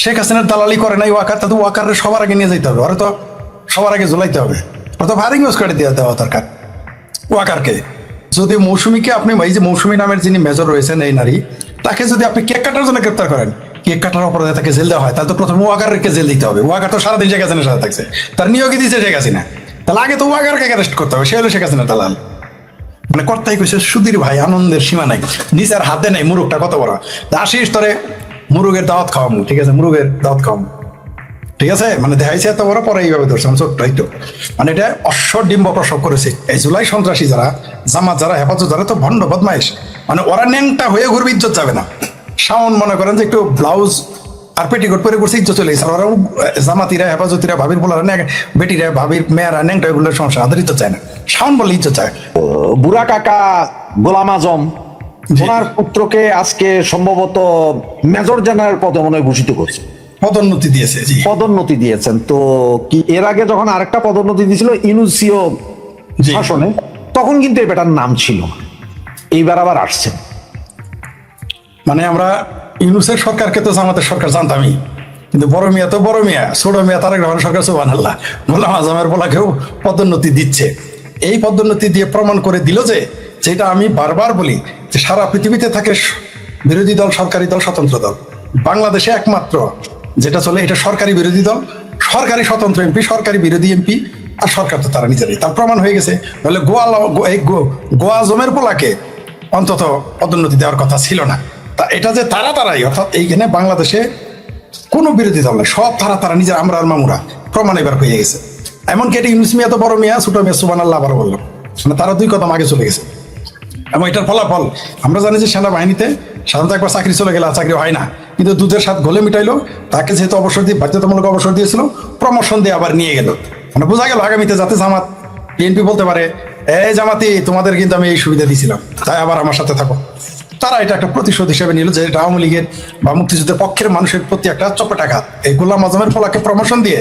শেখ হাসিনার দালালি করে নাই ওয়াকার, তাতে ওয়াকারে সবার আগে নিয়ে যেতে হবে, ওরা তো সবার আগে ঝুলাইতে হবে, ওরা তো ফায়ারিং ইউজ করে দিয়ে দেওয়া দরকার ওয়াকারকে। যদি মৌসুমীকে আপনি, এই যে মৌসুমী নামের যিনি মেজর রয়েছেন এই নারী, তাকে যদি আপনি কেক কাটার জন্য গ্রেপ্তার করেন, কেক কাটার অপরাধে তাকে জেল দেওয়া হয়, তাহলে তো প্রথমে ওয়াকারকে জেল দিতে হবে। ওয়াকার তো সারাদিন শেখ হাসিনার সাথে থাকছে, তার নিয়োগই দিয়েছে শেখ হাসিনা, তাহলে আগে তো ওয়াকারকে অ্যারেস্ট করতে হবে, সে হলো শেখ হাসিনার দালাল। মানে কর্তাই কইছে সুধীর ভাই, আনন্দের সীমা নাই, নিচের হাতে নেই, মুরুগটা কত বড়, আশিস তোরে মুরুগের দাওয়াত খাওয়ামু, ঠিক আছে, মুরুগের দাওয়াত খাওয়ামু, ঠিক আছে, মানে দেখাইছে এত বড়, পরে এইভাবে ধরছে, মানে ছোট্ট একটু, মানে এটা অশ্বডিম্ব প্রসব করেছে। এই জুলাই সন্ত্রাসী যারা, জামাত যারা, হেফাজত যারা, তো ভণ্ড বদমাইশ, মানে ওরা ন্যাংটা হয়ে ঘুরবে, ইজ্জত যাবে না। শাওন মনে করেন যে একটু ব্লাউজ আর পেটিকোট পরে করছে, ইজ্জত চলে গেছে, আর ওরা জামাতিরা, হেফাজতিরা, ভাবির বলার বেটিরা, ভাবির মেয়েরা ন্যাংটা, এগুলোর সমস্যা, তাদের ইজ্জত চায় না, শাওন বলে ইজ্জত চায়। বুড়া কাকা গোলাম আজম ওনার পুত্রকে আজকে সম্ভবত মেজর জেনারেল পদে মনে হয় ভূষিত করছে, পদোন্নতি দিয়েছে, জি পদোন্নতি দিয়েছেন। তো কি এর আগে যখন আরেকটা পদোন্নতি দিয়েছিল ইনুসিও জি। শাসনে, তখন কিন্তু এই বেটার নাম ছিল না, এইবার আবার আসছে। মানে আমরা ইউনুসের সরকারকে তো জামাতের সরকার জানতামই, কিন্তু বড় মিয়া তো বড় মিয়া, ছোট মিয়া তারেক রহমান সরকার, সুবহানাল্লাহ, গোলাম আজমের বলাকেও পদোন্নতি দিচ্ছে। এই পদোন্নতি দিয়ে প্রমাণ করে দিল যে, যেটা আমি বারবার বলি, যে সারা পৃথিবীতে থাকে বিরোধী দল, সরকারি দল, স্বতন্ত্র দল, বাংলাদেশে একমাত্র যেটা চলে এটা সরকারি বিরোধী দল, সরকারি স্বতন্ত্র এমপি, সরকারি বিরোধী এমপি, আর সরকার তো তারা নিজেরাই, তার প্রমাণ হয়ে গেছে। তাহলে গোয়া জমের পোলাকে অন্তত পদোন্নতি দেওয়ার কথা ছিল না। তা এটা যে তারাই, অর্থাৎ এইখানে বাংলাদেশে কোনো বিরোধী দল নেই, সব তারা নিজের আমরা আর মামুরা, প্রমাণ এবার হয়ে গেছে। এমনকি এটা ইউনুস মিয়া তো বড় মিয়া, ছোট মিয়া সুবহানাল্লাহ আবার বললাম, মানে তারা দুই কদম আগে চলে গেছে। এবং এটার ফলাফল আমরা জানি যে সেনাবাহিনীতে সাধারণত একবার চাকরি চলে গেলে আর চাকরি হয় না, কিন্তু দুধের সাথে ঘোলে মিটাইলো, তাকে যেহেতু অবসর দিয়ে, বাধ্যতামূলক অবসর দিয়েছিল, প্রমোশন দিয়ে আবার নিয়ে গেল। মানে বোঝা গেল আগামীতে যাতে জামাত, বিএনপি বলতে পারে, এই জামাতি তোমাদের কিন্তু আমি এই সুবিধা দিয়েছিলাম, তাই আবার আমার সাথে থাকো। তারা এটা একটা প্রতিশোধ হিসেবে নিল, যে এটা আওয়ামী লীগের বা মুক্তিযুদ্ধের পক্ষের মানুষের প্রতি একটা চপেটাঘাত। এই গোলাম আজমের ফলাকে প্রমোশন দিয়ে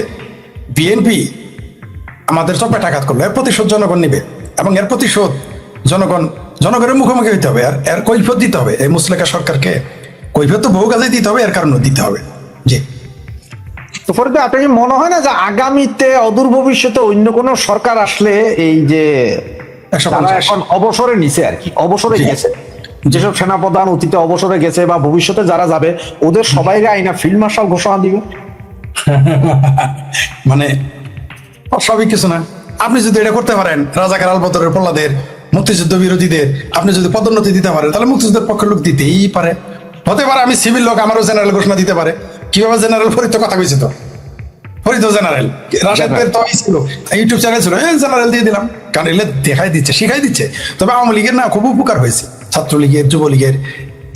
বিএনপি আমাদের চপেটাঘাত করলো, এর প্রতিশোধ জনগণ নিবে, এবং এর প্রতিশোধ জনগণের মুখোমুখি হইতে হবে, আর এর কৈফিয়ত দিতে হবে। এই মুসলেকা সরকারকে কৈফিয়ত তো বহু কাজে দিতে হবে, এর কারণে দিতে হবে। জি, তো ফরিদা, আপনার কি মনে হয় না যে আগামীতে অদূর ভবিষ্যতে অন্য কোনো সরকার আসলে, এই যে 150 তারা এখন অবসরে নিছে আর কি, অবসরে জি। গেছে, যেসব সেনাপ্রধান অতীতে অবসরে গেছে বা ভবিষ্যতে যারা যাবে, ওদের সবাই আইনা ফিল্ড মার্শাল ঘোষণা দিবে? মানে অস্বাভাবিক কিছু না। আপনি যদি এটা করতে পারেন, রাজাকার আলবদরের পোলাদের, মুক্তিযুদ্ধ বিরোধীদের আপনি যদি পদোন্নতি দিতে পারেন, তাহলে মুক্তিযুদ্ধের পক্ষের লোক দিতেই পারে। হতে পারে আমি সিভিল লোক, আমারও জেনারেল ঘোষণা দিতে পারে। কিভাবে জেনারেল? ফরিদ তো কথা কইছে, তো ফরিদ জেনারেল, রাশেদের তো ছিল ইউটিউব চ্যানেল ছিল, জেনারেল দিয়ে দিলাম, কারণ এগুলো দেখাই দিচ্ছে, শিখাই দিচ্ছে। তবে আওয়ামী লীগের না খুব উপকার হয়েছে, ছাত্রলীগের, যুবলীগের,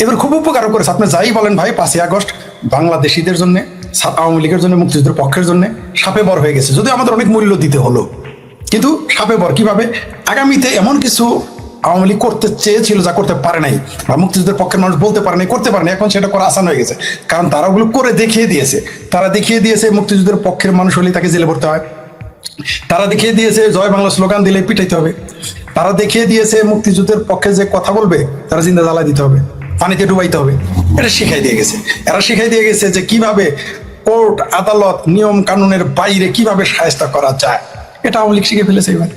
এবার খুব উপকারও করেছে। আপনি যাই বলেন ভাই, 5ই আগস্ট বাংলাদেশিদের জন্য, আওয়ামী লীগের জন্য, মুক্তিযুদ্ধের পক্ষের জন্য সাপে বর হয়ে গেছে। যদিও আমাদের অনেক মূল্য দিতে হলো, কিন্তু সাপে বর কিভাবে? আগামীতে এমন কিছু আওয়ামী লীগ করতে চেয়েছিল যা করতে পারে নাই, বা মুক্তিযুদ্ধের পক্ষের মানুষ বলতে পারে নাই, করতে পারে নাই, এখন সেটা করা আসান হয়ে গেছে, কারণ তারা ওগুলো করে দেখিয়ে দিয়েছে। তারা দেখিয়ে দিয়েছে মুক্তিযুদ্ধের পক্ষের মানুষ হলে তাকে জেলে পড়তে হয়, তারা দেখিয়ে দিয়েছে জয় বাংলা স্লোগান দিলে পিটাইতে হবে, তারা দেখিয়ে দিয়েছে মুক্তিযুদ্ধের পক্ষে যে কথা বলবে তারা জিন্দা জ্বালা দিতে হবে, পানিতে ডুবাইতে হবে। এটা শিখাই দিয়ে গেছে, এরা শিখাই দিয়ে গেছে যে কিভাবে কোর্ট আদালত নিয়ম কানুনের বাইরে কিভাবে শায়েস্তা করা যায়। এটা আওয়ামী লীগ শিখে ফেলেছে এবার।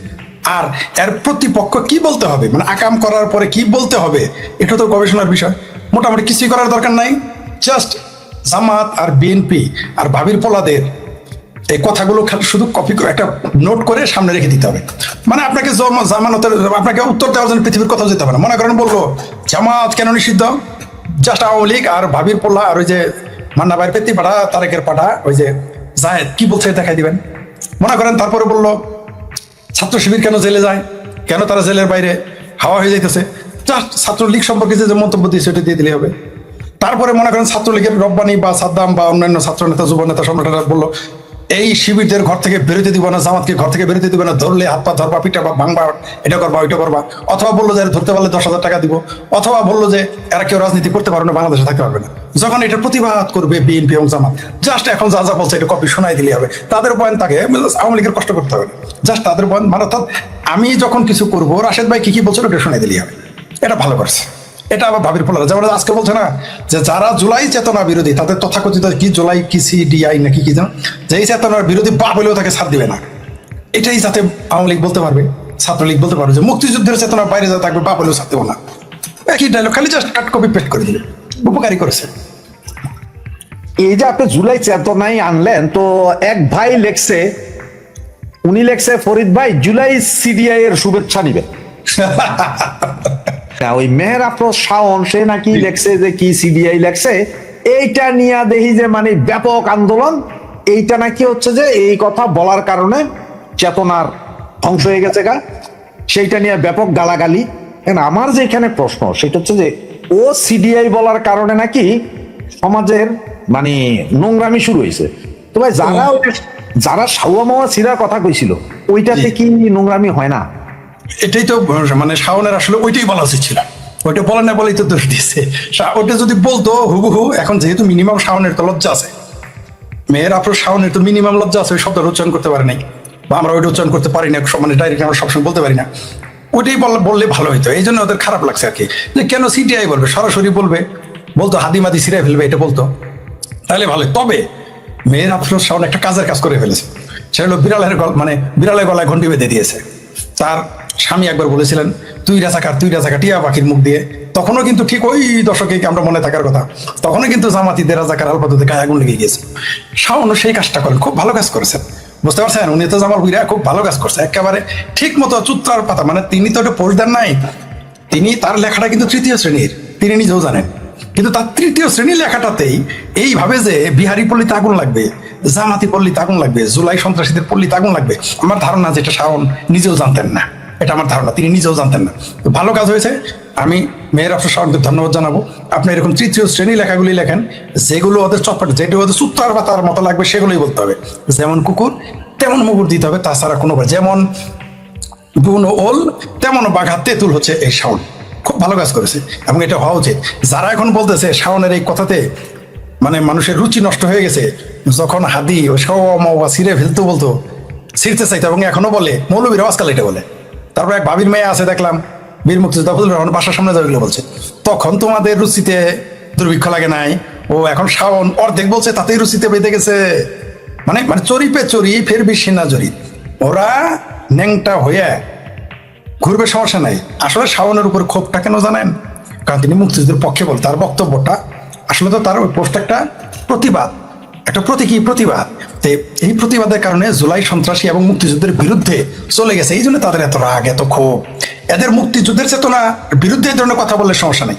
আর এর প্রতিপক্ষ কি বলতে হবে, মানে আকাম করার পরে কি বলতে হবে, এটা তো গবেষণার বিষয়। মোটামুটি কিছুই করার দরকার নাই, জাস্ট জামাত আর বিএনপি আর ভাবির পোলাদের এই কথাগুলো শুধু কপি করে একটা নোট করে সামনে রেখে দিতে হবে। মানে আপনাকে জামানতের, আপনাকে উত্তর দেওয়ার জন্য পৃথিবীর কোথাও যেতে হবে না। মনে করেন বললো জামাত কেন নিষিদ্ধ, জাস্ট আওয়ামী লীগ আর ভাবির পোলা আর ওই যে মান্না ভাইয়ের পেতি পাঠা, তারেকের পাঠা, ওই যে জায়েদ কি বলছে দেখাই দিবেন। মনে করেন তারপরে বললো ছাত্র শিবির কেন জেলে যায়, কেন তারা জেলের বাইরে হাওয়া হয়ে যাইতেছে, জাস্ট ছাত্রলীগ সম্পর্কে যে মন্তব্য দিয়েছে ওটা দিয়ে দিলে হবে। তারপরে মনে করেন ছাত্রলীগের রব্বানি বা সাদ্দাম বা অন্যান্য ছাত্র নেতা, যুব নেতা, সম্রাটরা বললো এই শিবিরদের ঘর থেকে বেরোতে দিব না, জামাতকে ঘর থেকে বেরোতে দিব না, ধরলে হাত পা ধরবা, পিটা বা ভাঙবা, এটা করবা ওইটা করবা। অথবা বললো যে ধরতে পারলে 10,000 টাকা দিব, অথবা বললো যে এরা কেউ রাজনীতি করতে পারবে না, বাংলাদেশে থাকতে পারবে না। যখন এটার প্রতিবাদ করবে বিএনপি এবং জামাত, জাস্ট এখন যা যা বলছে এটা কপি শোনাই দিলে হবে। তাদের পয়েন্ট তাকে আওয়ামী লীগের কষ্ট করতে হবে না, জাস্ট তাদের পয়েন্ট, মানে অর্থাৎ আমি যখন কিছু করবো রাশেদ ভাই কি কি বলছিল ওটা শুনাই দিলেই হবে। এটা ভালো করছে। এটা আবার ভাবির পোলারা, যেমন আজকে বলছে না যে যারা জুলাই চেতনা বিরোধী তাদের তথাকথিত কি জুলাই কি সিডিআই নাকি কি জানো, যে এই চেতনার বিরোধী বাপ হলেও তাকে ছাড় দিবে না, এটাই যাতে আওয়ামী লীগ বলতে পারবে, ছাত্রলীগ বলতে পারবে যে মুক্তিযুদ্ধের চেতনার বাইরে যাতে থাকবে বাপ হলেও ছাড় দেবো না। একই ডায়লগ, খালি জাস্ট কাট কপি পেস্ট করে দিবে, উপকারী করেছে। এই যে আপনি জুলাই চেতনায় আনলেন, তো এক ভাই লেখছে, উনি লেখছে ফরিদ ভাই জুলাই সিডিআই এর শুভেচ্ছা নিবেন। ওই মেহের আফরোজ শাওন সে নাকি লেখছে যে কি সিডিআই লেখছে, এইটা নিয়ে দেখি যে মানে ব্যাপক আন্দোলন, এইটা নাকি হচ্ছে যে এই কথা বলার কারণে চেতনার ধ্বংস হয়ে গেছে গা, সেইটা নিয়ে ব্যাপক গালাগালি। আমার যে এখানে প্রশ্ন সেটা হচ্ছে যে ও সিডিআই বলার কারণে নাকি সমাজের মানে নোংরামি শুরু হয়েছে। তো ভাই যারা সাউয়া মাওয়া সিরার কথা কইছিল ওইটাতে কি নোংরামি হয় না? এটাই তো মানে শাওনের আসলে ওইটাই বলা উচিত ছিল, ওইটা বলে না বলেই তো দোষ দিচ্ছে। ওইটা যদি বলতো হুবহু, এখন যেহেতু মিনিমাম শাওনের তো লজ্জা আছে, মেয়ের আফরোজ শাওনের তো মিনিমাম লজ্জা আছে, ওই শব্দটা উচ্চারণ করতে পারে নাই, বা আমরা ওইটা উচ্চারণ করতে পারি না, মানে ডাইরেক্ট আমরা সবসময় বলতে পারি না, ওইটাই বললে ভালো হইতো। এই জন্য ওদের খারাপ লাগছে আর কি, যে কেন সিটিআই বলবে, সরাসরি বলবে, বলতো হাদিমাদি সিরাই ফেলবে, এটা বলতো তাহলে ভালো। তবে মেয়ের আফরোজ শাওন একটা কাজের কাজ করে ফেলেছে, সেটা হলো বিড়ালের গলায় ঘন্টি বেঁধে দিয়েছে। তার স্বামী একবার বলেছিলেন তুই রাজাকার টিয়া পাখির মুখ দিয়ে, তখনও কিন্তু ঠিক ওই দশকে আমরা মনে থাকার কথা, তখনও কিন্তু জামাতিদের রাজাকার আলপাতুতে গায়ে আগুন লেগে গিয়েছে। শাওনও সেই কাজটা করেন, খুব ভালো কাজ করেছেন, বুঝতে পারছেন? উনি তো জামাল ভুইয়া খুব ভালো কাজ করছে, একেবারে ঠিক মতো চুত্রার পাতা, মানে তিনি তো ওটা পোস্ট দেন নাই, তিনি তার লেখাটা কিন্তু তৃতীয় শ্রেণীর, তিনি নিজেও জানেন, কিন্তু তার তৃতীয় শ্রেণীর লেখাটাতেই এইভাবে যে বিহারি পল্লীতে আগুন লাগবে, জামাতি পল্লীতে আগুন লাগবে, জুলাই সন্ত্রাসীদের পল্লীতে আগুন লাগবে, আমার ধারণা যেটা শাওন নিজেও জানতেন না, এটা আমার ধারণা তিনি নিজেও জানতেন না। তো ভালো কাজ হয়েছে, আমি মেহের আফরোজ শাওনকে ধন্যবাদ জানাবো। আপনি এরকম তৃতীয় শ্রেণী লেখাগুলি লেখেন, যেগুলো ওদের চটপট, যেটা ওদের সুতার বা তার মতো লাগবে সেগুলোই বলতে হবে, যেমন কুকুর তেমন মুগুর দিতে হবে, তাছাড়া কোনো, যেমন গুণ ওল তেমন বাঘা তেঁতুল হচ্ছে এই শাওন। খুব ভালো কাজ করেছে এবং এটা হওয়া উচিত। যারা এখন বলতেছে শাওনের এই কথাতে মানে মানুষের রুচি নষ্ট হয়ে গেছে, যখন হাদি ও শাওয়া ছিঁড়ে ফেলতে বলতো, ছিঁড়তে চাইতো এবং এখনো বলে, মৌলবীরাও আজকাল এটা বলে। তারপর এক ভাবির মেয়ে আছে দেখলাম, বীর মুক্তিযোদ্ধা ফজলুর রহমান বাসার সামনে যাবে বলছে, তখন তোমাদের রুচিতে দুর্ভিক্ষ লাগে নাই, ও এখন শাওন অর্ধেক বলছে তাতেই রুচিতে বেঁধে গেছে। মানে মানে চড়িপে চড়ি ফের বেশি না জড়ি, ওরা ন্যাংটা হয়ে ঘুরবে, সমস্যা নাই। আসলে শাওনের উপর ক্ষোভটা কেন জানেন? কারণ তিনি মুক্তিযুদ্ধের পক্ষে বল, তার বক্তব্যটা আসলে তো তার ওই পোস্ট একটা প্রতিবাদ, একটা প্রতীকী প্রতিবাদ। তো এই প্রতিবাদের কারণে জুলাই সন্ত্রাসী এবং মুক্তিযুদ্ধের বিরুদ্ধে চলে গেছে, এই জন্য তাদের এত রাগ এত ক্ষোভ। এদের মুক্তিযুদ্ধের চেতনা বিরুদ্ধে এই ধরনের কথা বললে সমস্যা নেই,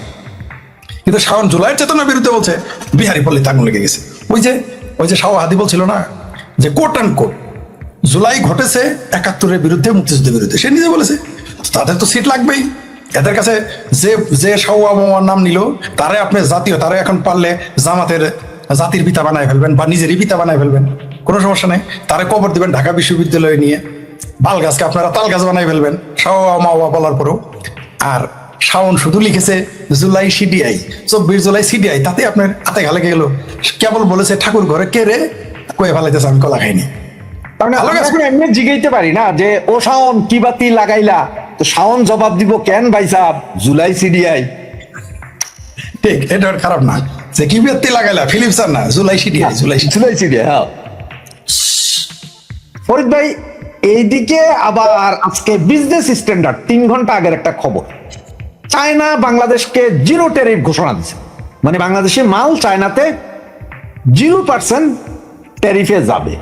কিন্তু শাওন জুলাইয়ের চেতনার বিরুদ্ধে বলছে বিহারি পল্লীতে আগুন লেগে গেছে। ওই যে শাহ হাদি বলছিল না যে কোট অ্যান্ড কোট জুলাই ঘটেছে ৭১-এর বিরুদ্ধে, মুক্তিযুদ্ধের বিরুদ্ধে, সে নিজে বলেছে, তাদের তো সিট লাগবেই। এদের কাছে যে যে শাওয়া মাওয়ার নাম নিল তারে আপনি জাতীয়, তারা এখন পারলে জাতির পিতা বানায় ফেলবেন বা নিজেরই পিতা বানায় ফেলবেন, কোনো সমস্যা নেই। তারে কবর দিবেন ঢাকা বিশ্ববিদ্যালয়ে নিয়ে, বাল গাছকে আপনারা তাল গাছ বানায় ফেলবেন শাওয়া মাওয়া বলার পরেও। আর শাওন শুধু লিখেছে জুলাই সিডিআই, ২৪ জুলাই সিডিআই, তাতে আপনার হাতে ঘা লেগে গেল। কেবল বলেছে ঠাকুর ঘরে কে রে, কয়ে ফেলাইতেছে আমি কলা খাইনি। এমনি জিগাইতে পারি না যে ও শাওন কি বাতি লাগাইলা, তো শাওন জবাব দিব কেন ভাই সাহেব জুলাই সিডিআই। ঠিক, এটা খারাপ না যে কি বাতি লাগাইলা, ফিলিপস না, জুলাই সিডিআই, জুলাই সিডিআই। হ্যাঁ ফরিদ ভাই, এইদিকে আবার আজকে বিজনেস স্ট্যান্ডার্ড ৩ ঘন্টা আগের একটা খবর, চায়না বাংলাদেশকে 0 ট্যারিফ ঘোষণা দিচ্ছে, মানে বাংলাদেশে মাল চায়নাতে 0% ট্যারিফে যাবে।